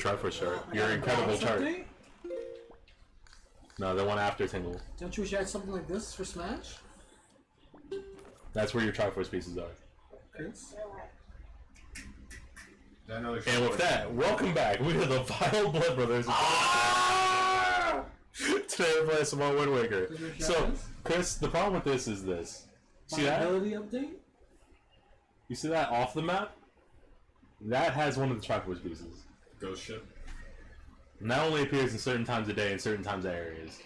Triforce chart. Your incredible chart. Update? No, the one after Tingle. Don't you wish you had something like this for Smash? That's where your Triforce pieces are. Kris? And with that, welcome back. We are the Vileblood Brothers. Today we're playing some more Wind Waker. So, Kris, the problem with this is this. See that? Ability update? You see that off the map? That has one of the Triforce pieces. Ghost ship. And that only appears in certain times of day and certain times of areas.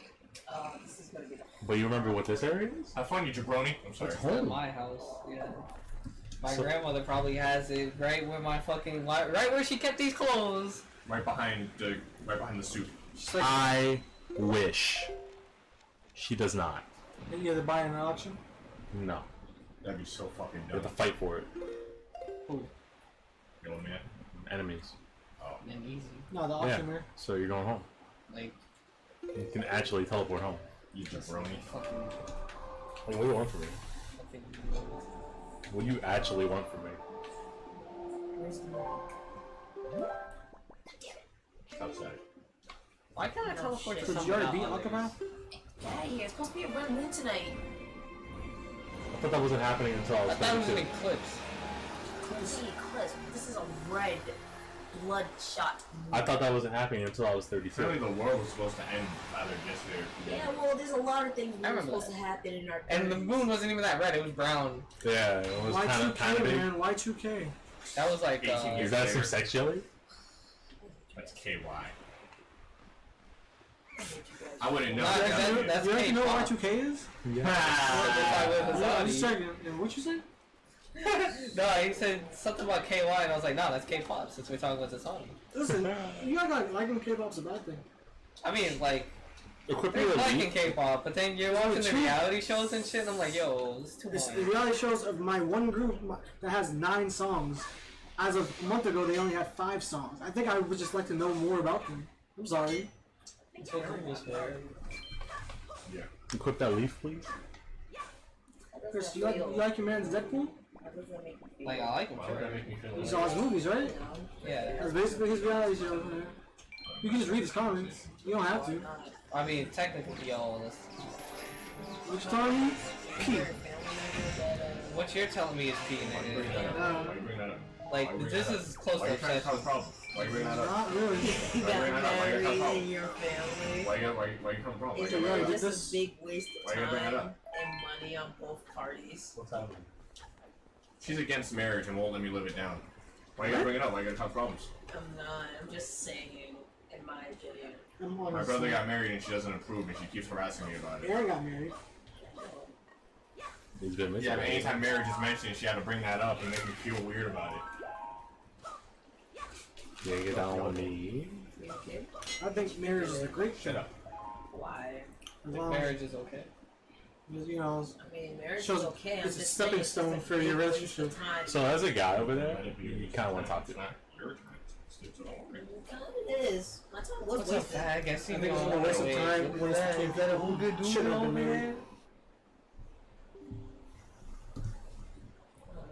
This is gonna be the But you remember what this area is? Have fun, you jabroni. I'm sorry. It's home. my house, yeah. My grandmother probably has it right where my fucking right where she kept these clothes. Right behind the soup. Like, I wish. She does not. you have to buy an auction? No. That'd be so fucking You dumb. have to fight for it. Who? You know what I mean? Enemies. Oh. And easy. No, the auction Yeah. there. So you're going home. Like You can actually teleport home. You jabroni. fucking Like, what do you want from me? fucking What do you actually want from me? where's the Outside. Why can't I teleport to Did someone you already beat else? Alchemist? Get out of here. It's supposed to be a red moon tonight. I thought that wasn't happening until I I was thought it was an 32. eclipse. This is eclipse. This is a red bloodshot moon. I thought that wasn't happening until I was Apparently 32. the world was supposed to end either yesterday or today. Yeah, well, there's a lot of things that were remember supposed to happen in our And the moon wasn't even that red, it was brown. Yeah, it was kind of Y2K, big. man. Y2K. That was like 18 years. Is that some sex jelly? That's KY. I hate you guys. I wouldn't know. Nah, that. that's You know K-pop. what Y2K is? Yeah. I'm just checking. What you say? No, he said something about KY, and I was like, no, that's K-pop, since we're talking about the song. Listen, you act like liking K-pop's a bad thing. I mean, like, Equip they're your liking elite. K-pop, but then you're watching the true. reality shows and shit, and I'm like, yo, this is too It's much. the reality shows of my one group that has 9 songs. As of a month ago, they only had 5 songs. I think I would just like to know more about them. I'm sorry. It's so cool, Yeah. Equip that leaf, please. Kris, you like your man's Deadpool? Like, I like him, Why would that sure. make me feel You like saw his movies, right? Yeah. That's basically his reality show. Man. You can just read his comments. You don't have to. I mean, technically, yo, this, What you telling me? P. what you're telling me is P, Why you bring nigga. that up? Why you bring that up? Like, Why you bring this that up? is close Why to you trying to cause obsession. problems? Why you bring that up? Not really. You Why you got bring that up? Why you married cause in problems? your family. Why you cause problems? Why It's you bring that up? just this- a big waste Why of you bring that time up? and money on both parties. What's happening? She's against marriage and won't let me live it down. Why you gotta bring it up? Why you gotta cause problems? I'm not. I'm just saying, in my opinion. I'm My honest. brother got married and she doesn't approve and she keeps harassing me about it. Aaron got married. He's been missing. Yeah, but anytime marriage is mentioned, she had to bring that up and make me feel weird about it. Yeah, get down on me. Okay. I think marriage is a great Shut thing. up. Why? As long as, Marriage is okay. you know, I mean, marriage Shows is okay. I'm it's a just stepping saying it's stone just a for your big waste relationship. of time. So as a guy over there, you kind of want to talk It's to. not your time. It's so don't worry. It kind of is. My time was What's up, wasted. fag? I see I me think it's on a waste of the time when it's Is that a who good dude Shouldn't have been over married. there?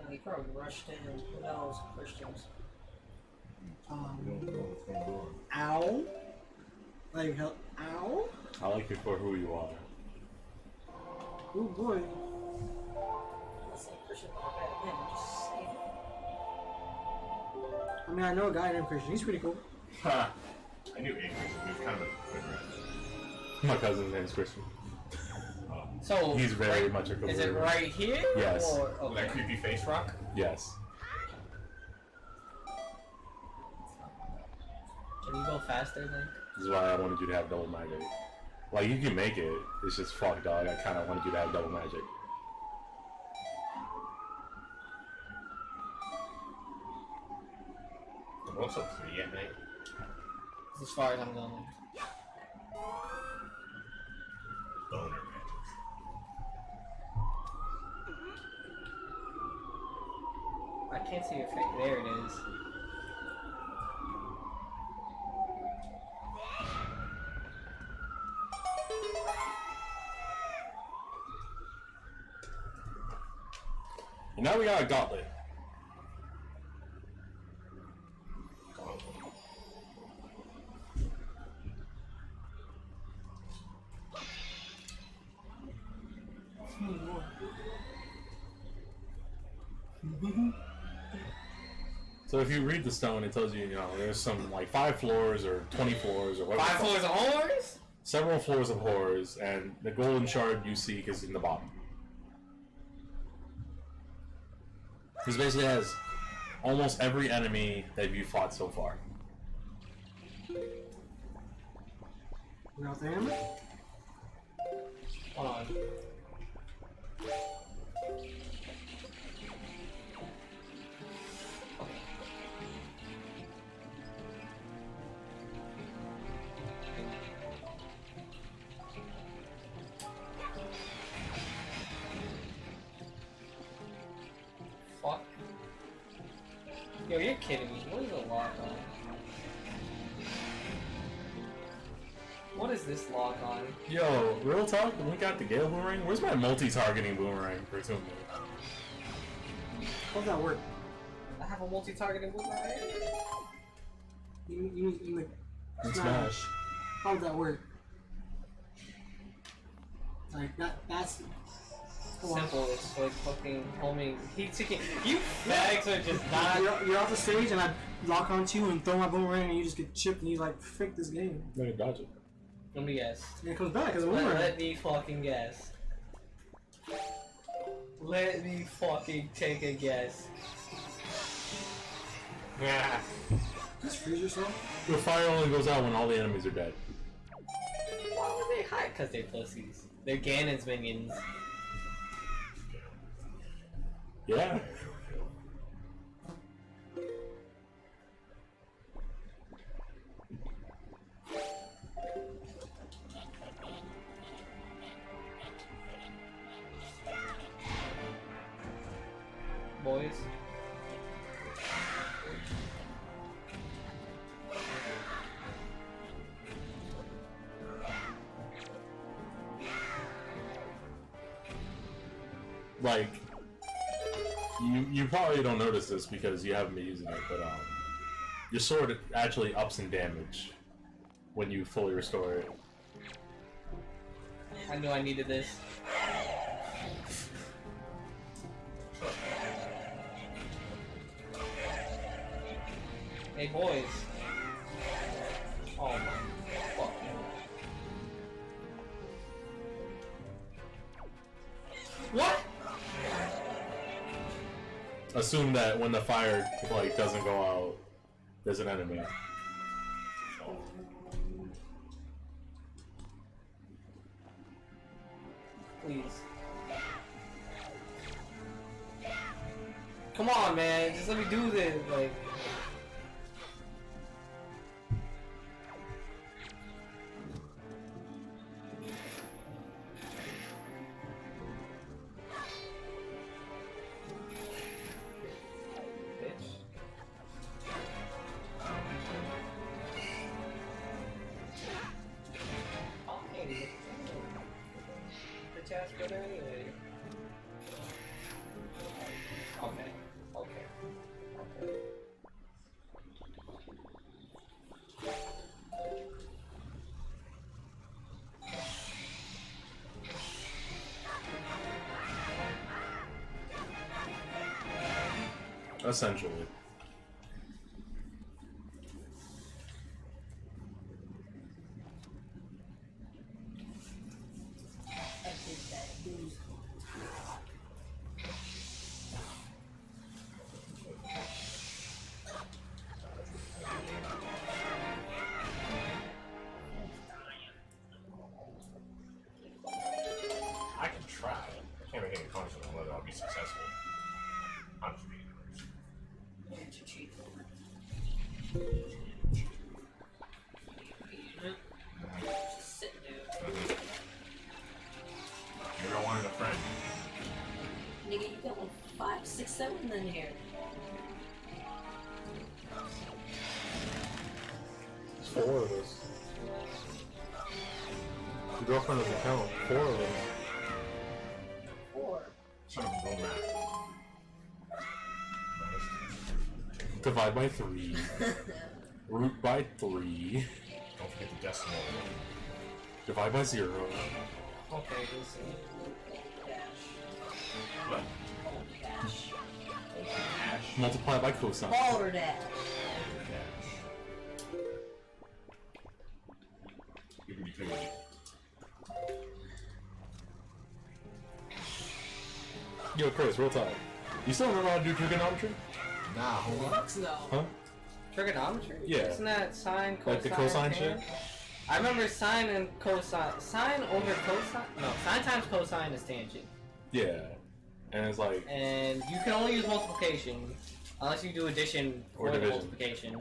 He probably rushed in. Who knows? Christians. We don't know what's going on. Ow. Like, hell, ow? I like you for who you are. Oh boy. I'm not saying Christians are bad men. I'm just saying. I mean, I know a guy named Christian. He's pretty cool. Ha! I knew A Christian. He was kind of a good guy. My cousin's name's Christian. So, He's very right, much a is it believer. right here? Yes. Or, Oh, that okay. creepy face rock? Yes. Can you go faster, then? This is why I wanted you to have double magic. Like, you can make it. It's just fuck, dog. I kind of wanted you to have double magic. The world's so pretty at night. As far as I'm going. Boner magic. I can't see your face. There it is. And now we got a Gauntlet. So if you read the stone, it tells you, you know, there's some like 5 floors or 20 floors or whatever. 5 floors of horrors? Several floors of horrors, and the golden shard you seek is in the bottom. This basically has almost every enemy that you fought so far. Without the hammer? Hold on. Fuck. Yo, you're kidding me. What is the lock on? What is this lock on? Yo, real talk, when we got the Gale Boomerang, where's my multi-targeting boomerang for Tomb Raider? How's that work? I have a multi-targeting boomerang. You mean like Smash. How does that work? Like that's Simple. It's like fucking homing heat seeking. You fags are just not. You're off the stage and I lock onto you and throw my boomerang and you just get chipped and you like frick this game. Let me dodge it. Let me guess. And it comes back as a boomerang. Let me fucking guess. Let me fucking take a guess. Yeah. Just freeze yourself. The fire only goes out when all the enemies are dead. Why would they hide? Because they're pussies. They're Ganon's minions. Yeah. Boys. Like, you probably don't notice this because you haven't been using it, but your sword actually ups in damage when you fully restore it. I knew I needed this. Hey boys. Oh my fuck. What? Assume that when the fire like doesn't go out, there's an enemy. Please. Come on, man. Just let me do this. Like. Essentially. I can try. I can't make any promises on whether I'll be successful. I'm just being honest. Maybe I wanted a friend. Nigga, you got 1, 5, 6, 7 in here. There's 4 of us. Your girlfriend doesn't count. 4 of us. 4. Son of a bull man. Divide by 3. Root by 3. Don't forget the decimal. Divide by 0. Okay, we'll see. What? Dash. Ash. multiplied by cosine. Baller that. Yo, Kris, real talk. You still remember how to do trigonometry? Nah, hold on. Fucks no. Huh? Trigonometry? Yeah. Isn't that sine, cosine, Like the cosine shit? tan? I remember sine and cosine. Sine over cosine? No, sine times cosine is tangent. Yeah. And it's like, And you can only use multiplication unless you do addition Or for the division. multiplication.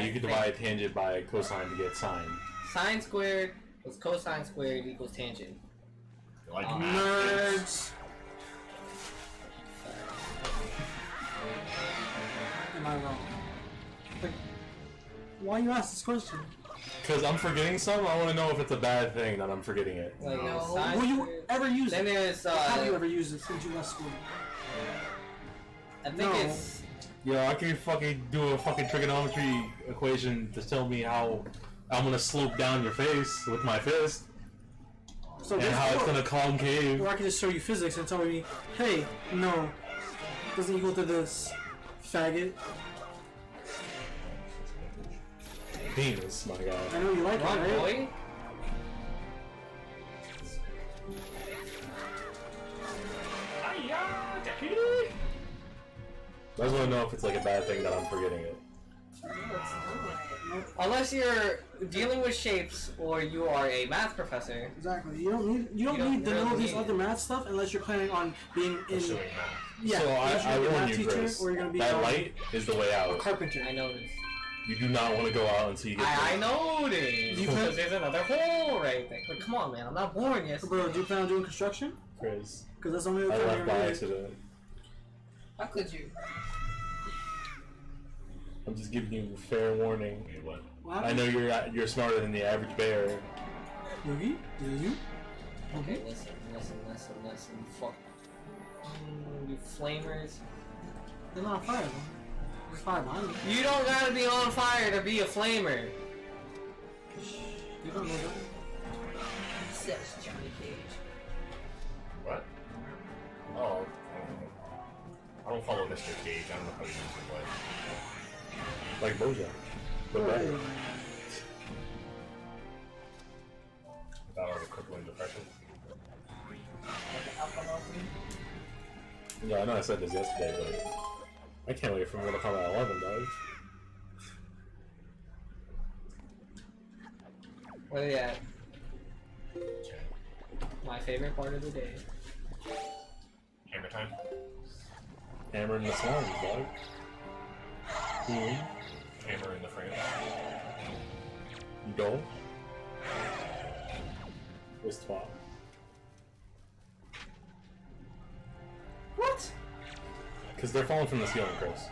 you could divide tangent by cosine to get sine. Sine squared plus cosine squared equals tangent. You like Um, math? Nerds. Am I wrong? Like, why you ask this question? Because I'm forgetting some, I want to know if it's a bad thing that I'm forgetting it. Like, No. sine Will you squared- ever use Then it? there's Have you ever used it since you left school? I think No. it's Yo, I can fucking do a fucking trigonometry equation to tell me how I'm gonna slope down your face with my fist, So and this how it's or- gonna concave. Or I can just show you physics and tell me, hey, no, doesn't equal to this, faggot. Penis, my guy. I know you like wrong, it, right? boy. I just want to know if it's like a bad thing that I'm forgetting it. No, it's not. Unless you're dealing with shapes or you are a math professor. Exactly. You don't need You don't need to know really these need other it. math stuff unless you're planning on being in. Pursuing math. Yeah. So unless I you're gonna be a warn math you, teacher Kris. or you're gonna be That a light is the way out. carpenter. I noticed. You do not want to go out until you get. I noticed. You Because could- there's another hole right there. But come on, man. I'm not born yet. Bro, do you plan on doing construction? Kris. Because that's the only I other left time by you're accident. How could you? I'm just giving you fair warning. Wait, what? What I know you're smarter than the average bear. Really? Do you? Okay, listen. Fuck. You flamers. They're not on fire, though. There's fire behind you. You don't gotta be on fire to be a flamer. You don't know that. Says Johnny Cage. What? Oh. I don't follow Mr. Cage. I don't know how he uses it, but... Like Bojack. But better. Without our crippling depression. Yeah, I know I said this yesterday, but I can't wait for Mortal Kombat 11, dog. Where they at? My favorite part of the day. Hammer time? Hammering the slums, dog. Hammer in the frame. Go. Wrist swap. What? Because they're falling from the ceiling, Kris.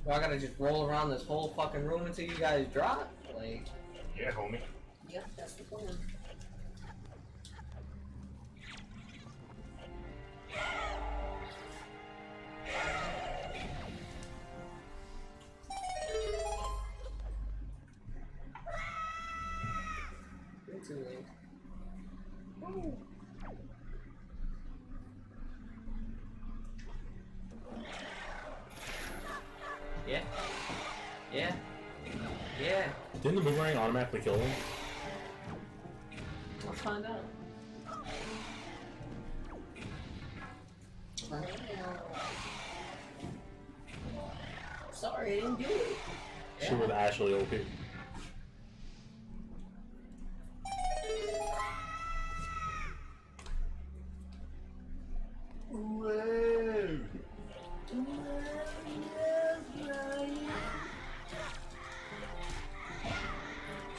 Do I gotta just roll around this whole fucking room until you guys drop? Like, Yeah, homie. Yep, that's the plan. it's too late. Yeah. Yeah. Yeah. Didn't the boomerang automatically kill him? I'll find out. Sorry, I didn't do it. She was actually OP.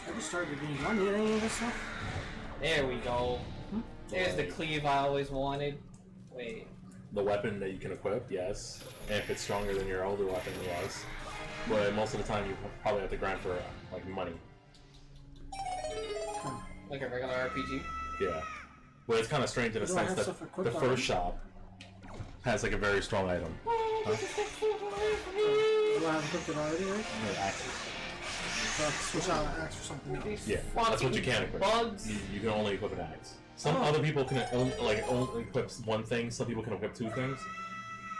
I just started the game. Do I need any of this stuff? There we go. There's the cleave I always wanted. Wait. The weapon that you can equip, yes. And if it's stronger than your older weapon, yes. But most of the time, you probably have to grind for like money. Like a regular RPG? Yeah. But it's kind of strange in a Do I sense have that stuff the equipped first already? shop has like a very strong item. Do I have equipped it already, right? Yeah, axes. switch out an axe or something else. These Yeah, that's what you can equip. Bugs. You can only equip an axe. Some other people can only equip one thing. Some people can equip two things.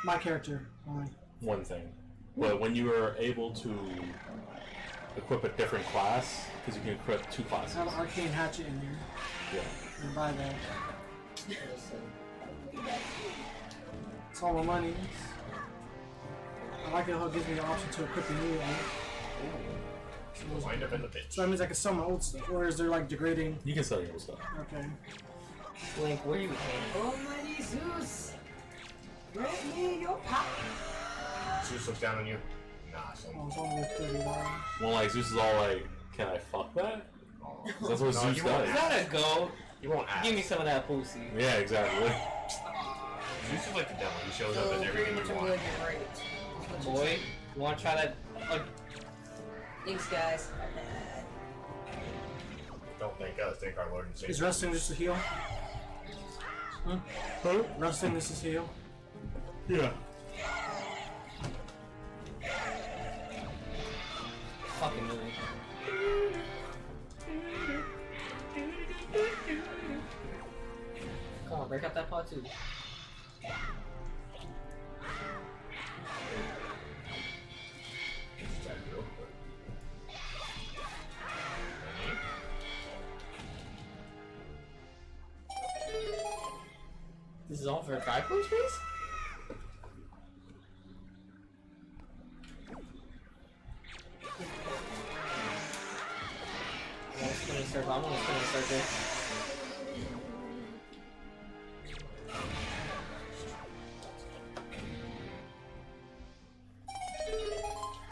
My character, only. One thing. But when you are able to equip a different class, because you can equip two classes. I have an arcane hatchet in here. Yeah. And buy that. It's all my money. I like it how it gives me the option to equip immediately. Wind up in the pitch. So that means I can sell my old stuff, or is there like degrading? You can sell your own stuff. Okay. Link, where you at? Almighty Zeus, grant me your power. Zeus looks down on you. Nah, Oh, son. it's only $30. Well, like Zeus is all like, "Can I fuck that?" Oh. That's what No, Zeus you won't does. Is that a go? You won't ask. Give me some of that pussy. Yeah, exactly. Zeus is like the devil. He shows So up in pretty everything much you I'm want. going to get raped. Boy, you wanna try that? Thanks, guys. Don't thank us. Thank our Lord and Savior. Is resting just to heal? Huh? Resting this is heal? Yeah. Fucking movie. Come on, break up that pot too. This is all for a triforce piece? I'm gonna spin a circle. I'm gonna spin a circle.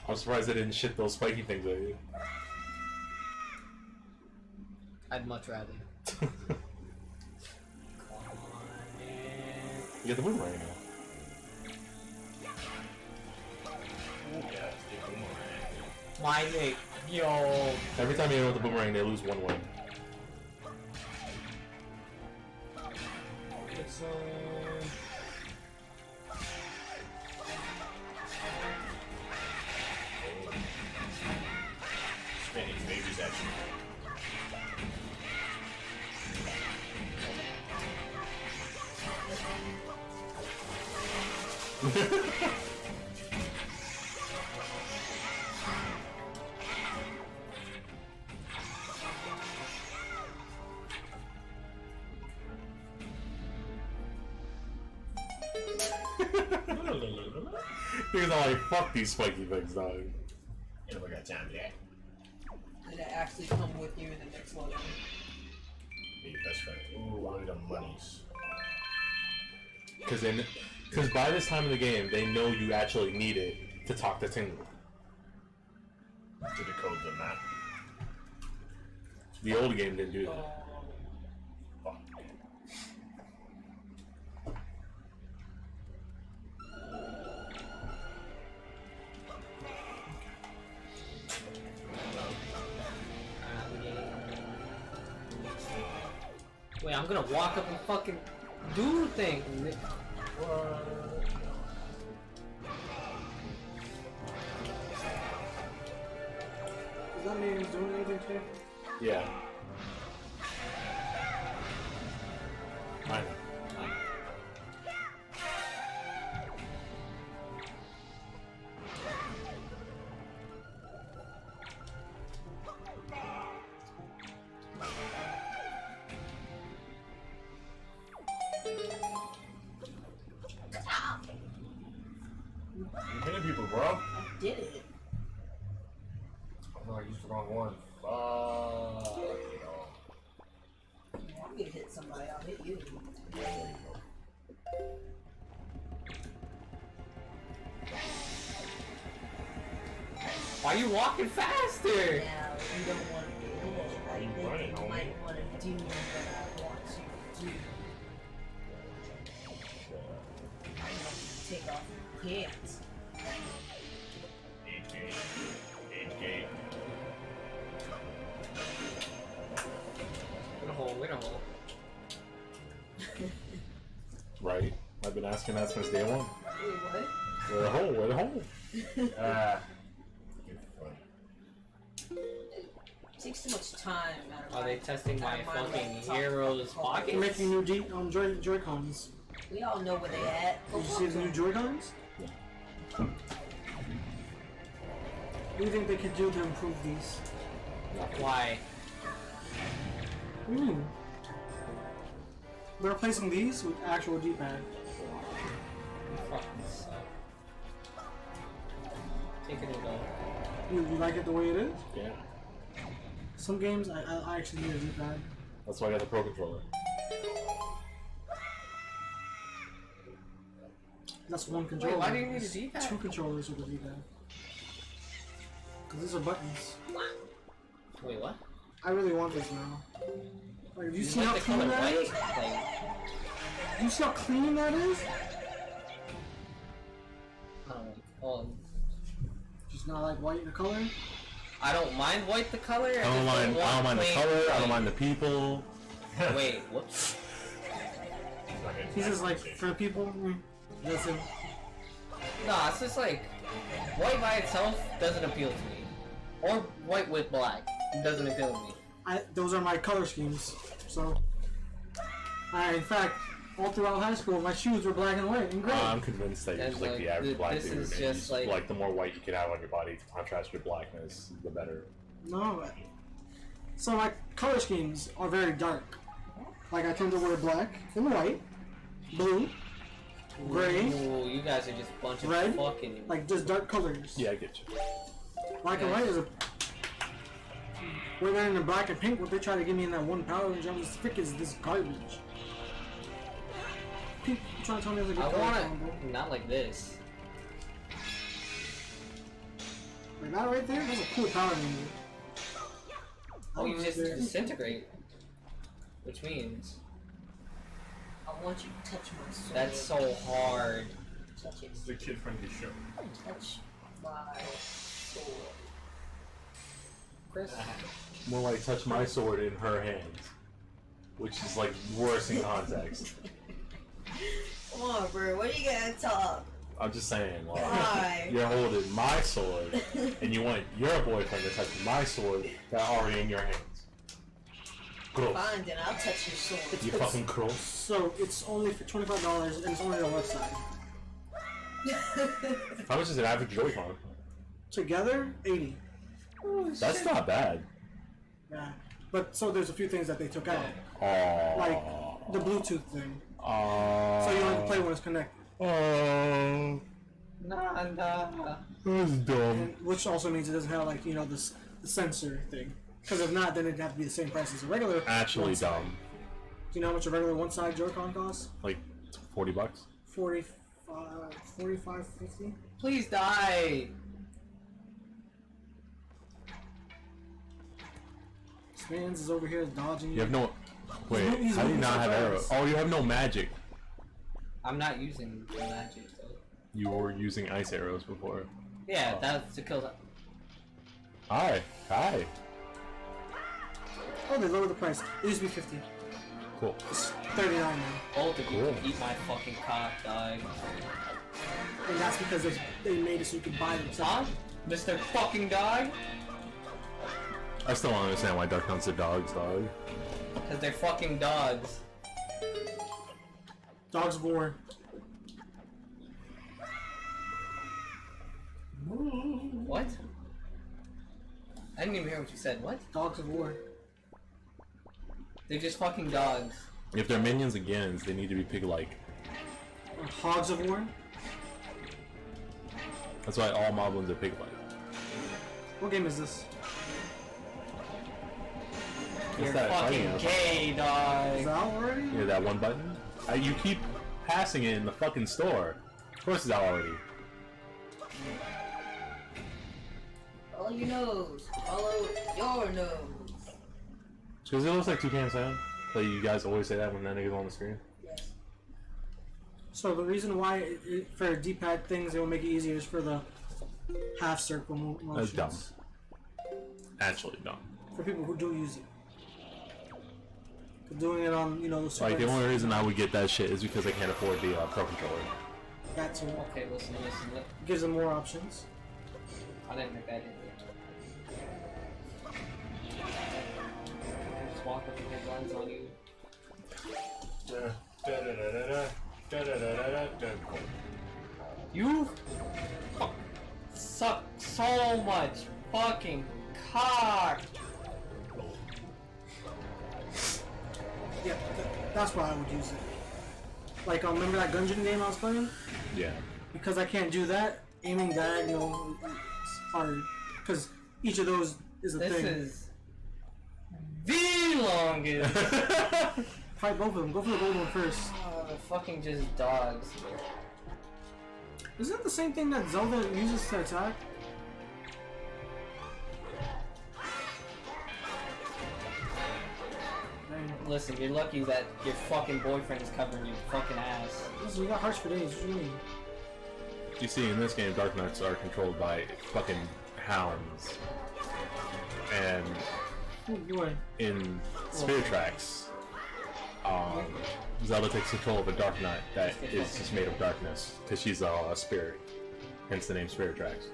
I'm surprised they didn't shit those spiky things at you. I'd much rather. You get the boomerang now. My Nick, yo. Every time you hit with the boomerang, they lose one win. It's Spinning babies at you. He's all like, "Fuck these spiky things, dog." You know, we got time for that. Did it actually come with you in the next one? Be best friend. Ooh, one of the monies. Because by this time in the game, they know you actually need it to talk to Tingle. To decode the map. The old game didn't do that. Fuck. Wait, I'm gonna walk up and fucking do things. Does that mean he's doing anything today? Yeah. I know. You hitting people, bro. I did it. Oh no, I used the wrong one. Fuck. You want me to hit somebody, I'll hit you. There you go. Why are you walking faster? Now, you don't want to do it. I think running, you homie. might want to do what I want to do. I want you to take off your pants. 8K. Wait a hole, wait a hole. Right? I've been asking that since day one. Wait, what? Where the hole? Where the hole? You're funny. takes too much time. Are they testing my fucking hero's They're pockets? making new Joy-Cons. We all know where they at. Go Did you see talk the to new them. Joy-Cons? What do you think they could do to improve these? Why? They're replacing these with actual D-pad. Fuck this up. Take it away. You like it the way it is? Yeah. Some games, I actually need a D-pad. That's why I got the Pro Controller. That's one controller. Wait, why do you need a D-pad? Two controllers with a D-pad. Because these are buttons. Wait, what? I really want this now. Like, do you see like how the clean color that white? is? Do you see how clean that is? Oh, Just not like white the color. I don't mind white the color. I don't mind the plain color. I white. don't mind the people. Wait, whoops. He's just like, for the people, that's him. Nah, it's just like white by itself doesn't appeal to me, or white with black doesn't appeal to me. Those are my color schemes. So, in fact, all throughout high school, my shoes were black and white and gray. I'm convinced that you're And, just like like, the average black this dude. is And just like- the more white you can have on your body to contrast your blackness, the better. No. So my color schemes are very dark. Like I tend to wear black and white, blue, gray, Ooh, you guys are just a bunch of red, fucking. like just dark colors. Yeah, I get you. Black and white is a. We're in the black and pink. What they try to give me in that one Power Ranger, I'm just thick is this garbage. People trying to tell me it's a good I color want combo. it not like this. Like that right there, that's a cool Power Ranger. Oh, you Right just there. disintegrate, which means I want you to touch my soul. that's so hard. Touch it. It's a kid-friendly show. Touch my soul. Chris, More like touch my sword in her hands, which is like worse in context. Come on, bro. What are you gonna talk? I'm just saying, like, Why? you're holding my sword, and you want your boyfriend to touch my sword that's already in your hands. Gross. Fine, then I'll touch your soul. You fucking gross. So it's only for $25 and it's only on the left side. How much is an average Joy-Con? Together, 80. That's not bad. Yeah. But so there's a few things that they took out. Aww. Like the Bluetooth thing. Aww. So you only can play when it's connected. Aww. nah. That's dumb. And, which also means it doesn't have like, you know, the sensor thing. Because if not, then it'd have to be the same price as a regular. Actually one side. dumb. Do you know how much a regular one side Joy-Con costs? Like $40. 45, 50. Please die. This man's is over here dodging. You have no. Wait, He's how do you moving not so have fast. arrows? Oh, you have no magic. I'm not using the magic though. You were using ice arrows before. Yeah, that's to kill them. Hi. Hi. Oh, they lowered the price. It used to be 50. Cool. It's 39 now. Both of you Cool. can eat my fucking cock, dog. And that's because they made it so you could buy them. Huh? Mr. fucking dog? I still don't understand why duck hunts are dogs, dog. Because they're fucking dogs. Dogs of War. What? I didn't even hear what you said. What? Dogs of War. They're just fucking dogs. If they're minions again, they need to be pig-like. Or Hogs of War. That's why all moblins are pig-like. What game is this? You're that fucking fighting? gay, Is dog. that out already? Yeah, that one button. You keep passing it in the fucking store. Of course, it's out already. Follow your nose. Follow your nose. Because it looks like Toucan Sam. Like you guys always say that when that nigga's on the screen. Yes. So the reason why for D-pad things it will make it easier is for the half circle motions. That's dumb. Actually, dumb. For people who do use it. For doing it on, you know, the Like the Super only reason I would get that shit is because I can't afford the Pro Controller. that too. Okay, listen. Gives them more options. I didn't make that in. focus on you. You suck so much fucking cock. Yeah, that's why I would use it. Like, remember that Gungeon game I was playing? Yeah. Because I can't do that, aiming diagonal is hard. Because each of those is a This thing. is the longest. Fight both of them. Go for the gold one first. Oh, they're fucking just dogs. Isn't that the same thing that Zelda uses to attack? Dang. Listen, you're lucky that your fucking boyfriend is covering your fucking ass. Listen, you got hearts for days. What do you mean? You see, in this game, Dark Knights are controlled by fucking hounds. And What? in Spirit Tracks, Zelda takes control of a Dark Knight that is just made of darkness, because she's a spirit, hence the name Spirit Tracks.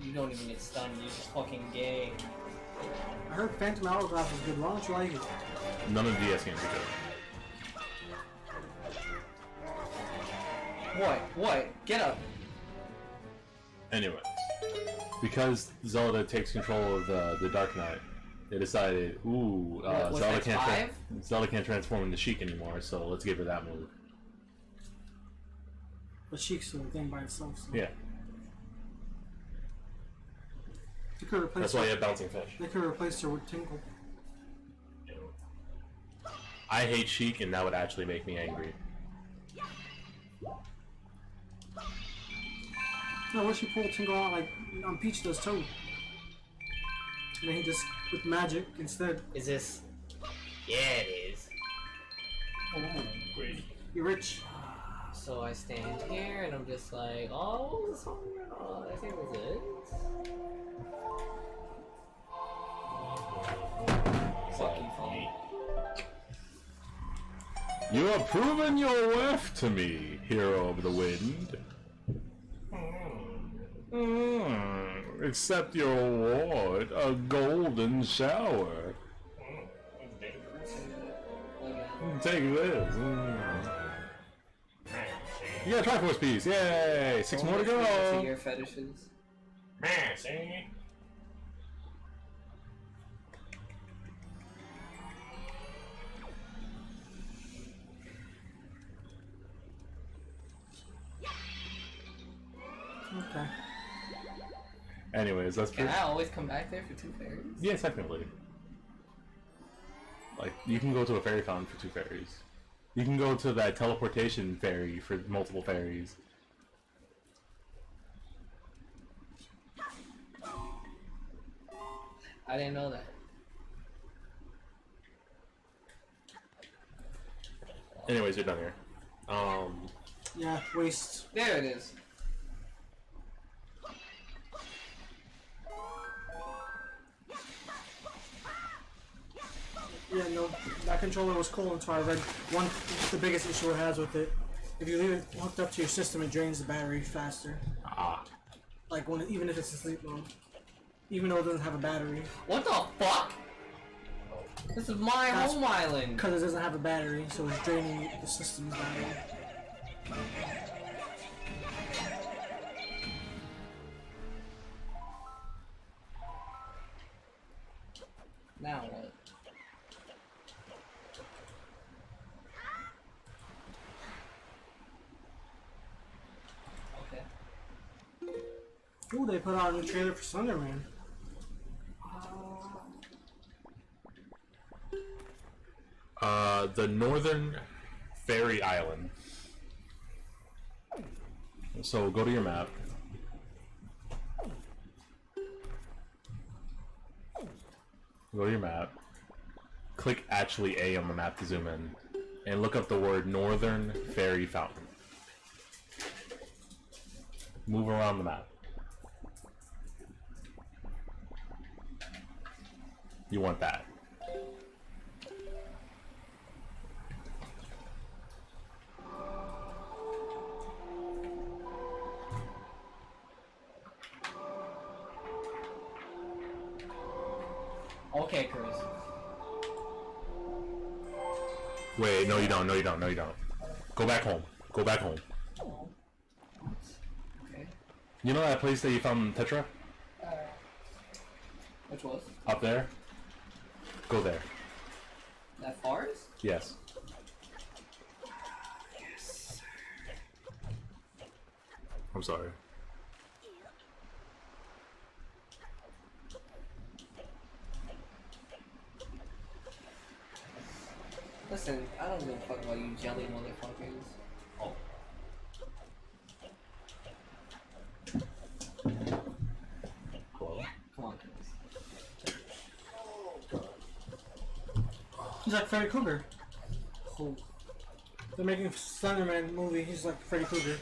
You don't even get stunned, you're just fucking gay. I heard Phantom Hourglass was good. Why don't you like it? None of the DS games are good. What? Get up! Anyways, because Zelda takes control of the Dark Knight, they decided, ooh, Was Zelda that can't 5? Zelda can't transform into Sheik anymore, so let's give her that move. But Sheik's still a thing by itself. So. Yeah, They could replace that's why you have Bouncing Fish. They could replace her with Tinkle. I hate Sheik, and that would actually make me angry. No, what if you pull Tinkle out like Peach does too? And then he just with magic instead. Is this? Yeah, it is. Great. You're rich. So I stand here and I'm just like, oh, this one, oh, I think this is. Fuck you, phone. You have proven your worth to me, hero of the wind. Accept your award, a golden shower. Take this. You got a triforce piece, yay! 6 more to To go. your fetishes. Man, see? Okay. Anyways, that's Can pretty. I always come back there for 2 fairies? Yeah, technically. Like, you can go to a fairy fountain for 2 fairies. You can go to that teleportation fairy for multiple fairies. I didn't know that. Anyways, you're done here. Yeah, waste. There it is. Yeah, no, that controller was cool until I read the biggest issue it has with it. If you leave it hooked up to your system, it drains the battery faster. Ah. Like even if it's in sleep mode, even though it doesn't have a battery, What the fuck? This is my That's- home island. because it doesn't have a battery, so it's draining the system's battery. Now what? Okay. Ooh, they put out a new trailer for Slenderman. The Northern Fairy Island. So go to your map. Go to your map. Click actually A on the map to zoom in. And look up the word Northern Fairy Fountain. Move around the map. You want that. Okay, Kris. Wait, no you don't, no you don't, no you don't. Go back home. Go back home. Okay. You know that place that you found in Tetra? Which was? Up there? Go there. That forest? Yes. Yes. I'm sorry. Listen, I don't give a fuck about you jelly motherfuckers. Oh. Hello? Come on, Kris. He's like Freddy Krueger. Who? They're making a Slenderman movie. He's like Freddy Krueger.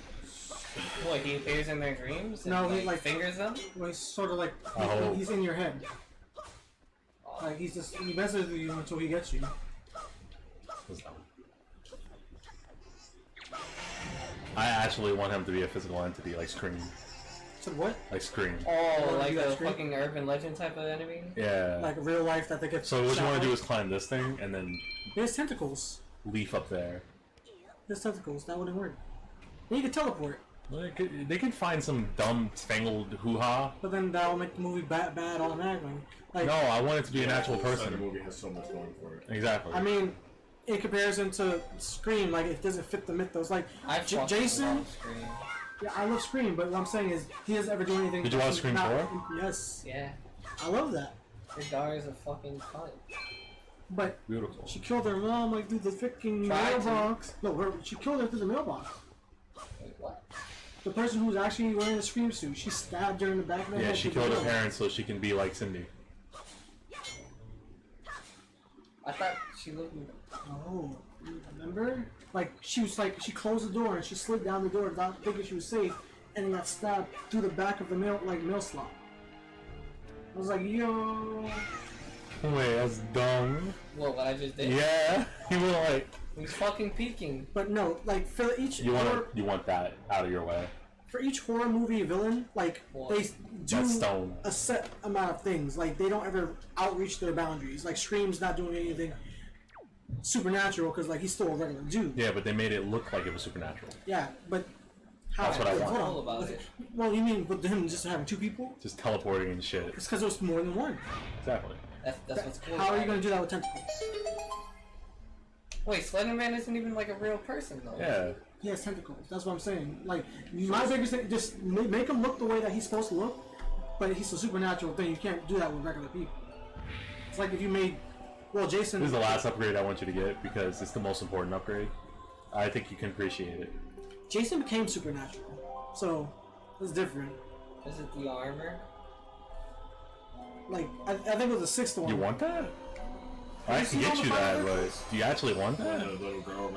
What, he appears in their dreams? And, No, he, like- fingers them? Well, he's sort of like Oh. he's in your head. Like he messes with you until he gets you. What's that one? I actually want him to be a physical entity, like Scream. Said what? Like Scream. Oh, like you got a screen? fucking urban legend type of enemy? Yeah. Like real life that they get. So what you shot want to do with. is climb this thing and then He has tentacles. leaf up there. He has tentacles. That wouldn't work. And you could teleport, Well, they could find some dumb, fangled hoo-ha. but then that'll make the movie bad automatically. Like No, I want it to be an actual The person. movie has so much going for it. Exactly. I mean, in comparison to Scream, like it doesn't fit the mythos. Like I fucking Jason. love Scream. Yeah, I love Scream, but what I'm saying is he doesn't ever do anything. Did you watch that's Scream not- 4? Yes, Yeah. I love that. Your daughter's a fucking cunt. But Beautiful. she killed her mom like through the freaking Tried to. mailbox. No, she killed her through the mailbox. Wait, what? The person who was actually wearing the Scream suit, she stabbed her in the back of the Yeah, head. she with the killed her nail. parents so she can be like Cindy. I thought she looked. Oh, remember? Like she closed the door and she slid down the door without thinking she was safe, and got stabbed through the back of the mail slot. I was like, yo. Wait, that's dumb. What I just did? Yeah, you were like, He's fucking peeking. But no, like for each you want that out of your way. for each horror movie villain, like What? they do That's stone. a set amount of things. Like they don't ever outreach their boundaries. Like Scream's not doing anything supernatural because like he's still a regular dude. Yeah, but they made it look like it was supernatural. Yeah, but how? That's what I Wait, want. hold on. All about Was it. Well, you mean with him just having two people? Just teleporting and shit. It's because there's more than one. Exactly. That's what's cool. How are about you going it. to do that with tentacles? Wait, Slenderman isn't even like a real person though. Yeah. He has tentacles. That's what I'm saying. Like my biggest thing, just make him look the way that he's supposed to look, but he's a supernatural thing. You can't do that with regular people. It's like if you made, well, Jason. This is the last upgrade I want you to get because it's the most important upgrade. I think you can appreciate it. Jason became supernatural, so it's different. Is it the armor? Like I think it was the sixth one. You want that? I can get you that, but do you actually want The that? little girl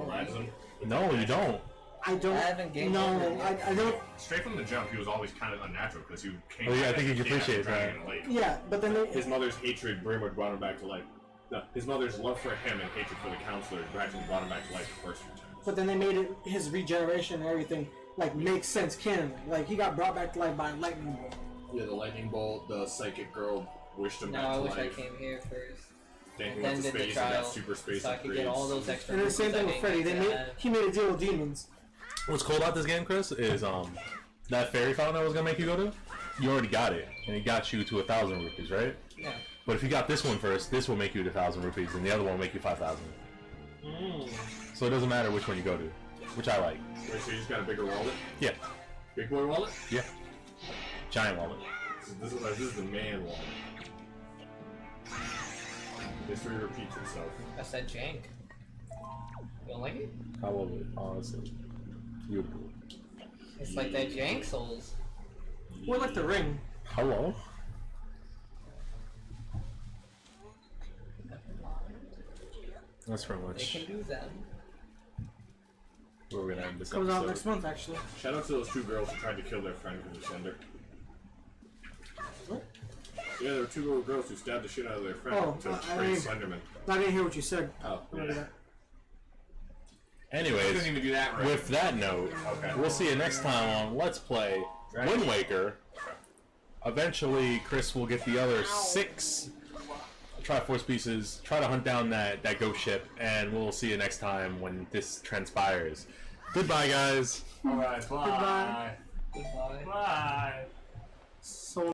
rides him. No, you don't. I don't. I haven't gamed No, over it I don't. Straight from the jump, he was always kind of unnatural because he came. Oh, yeah, I back think as he a kid appreciates after that. drowning in a lake. Yeah, but then they, His mother's hatred brought him back to life. No, his mother's love for him and hatred for the counselor gradually brought him back to life the first few times. but then they made it his regeneration and everything like make sense canon. Like he got brought back to life by a lightning bolt. Yeah, the lightning bolt, the psychic girl wished him No, back I to wish I life. came here first. Then he And went to then did the space and got trial, super space so I could upgrades. get all those extra. And the same thing with rupees I Freddy. didn't He made a deal with demons. What's cool about this game, Chris, is that fairy fountain I was gonna make you go to, you already got it, and it got you to 1,000 rupees, right? Yeah. But if you got this one first, this will make you 1,000 rupees, and the other one will make you 5,000. So it doesn't matter which one you go to, which I like. Wait, so you just got a bigger wallet? Yeah, Big boy wallet? yeah. Giant wallet. This is the man wallet. History repeats itself. I said jank. You don't like it? I love it, honestly. Beautiful. It's like that jank souls. Or like the ring. Hello? That's pretty They much can do that. where we're gonna end this Comes out episode. next month actually. Shout out to those two girls who tried to kill their friend because of Slender. What? Yeah, there were two little girls who stabbed the shit out of their friend Oh, to I train mean- Slenderman. I didn't hear what you said. Oh, Remember yeah. that. Anyways, Couldn't even do that right. with that note, Okay. we'll see you next time on Let's Play Wind Waker. Eventually, Chris will get the other 6 triforce pieces, try to hunt down that ghost ship, and we'll see you next time when this transpires. Goodbye, guys. Alright, bye. Goodbye. Goodbye. Bye.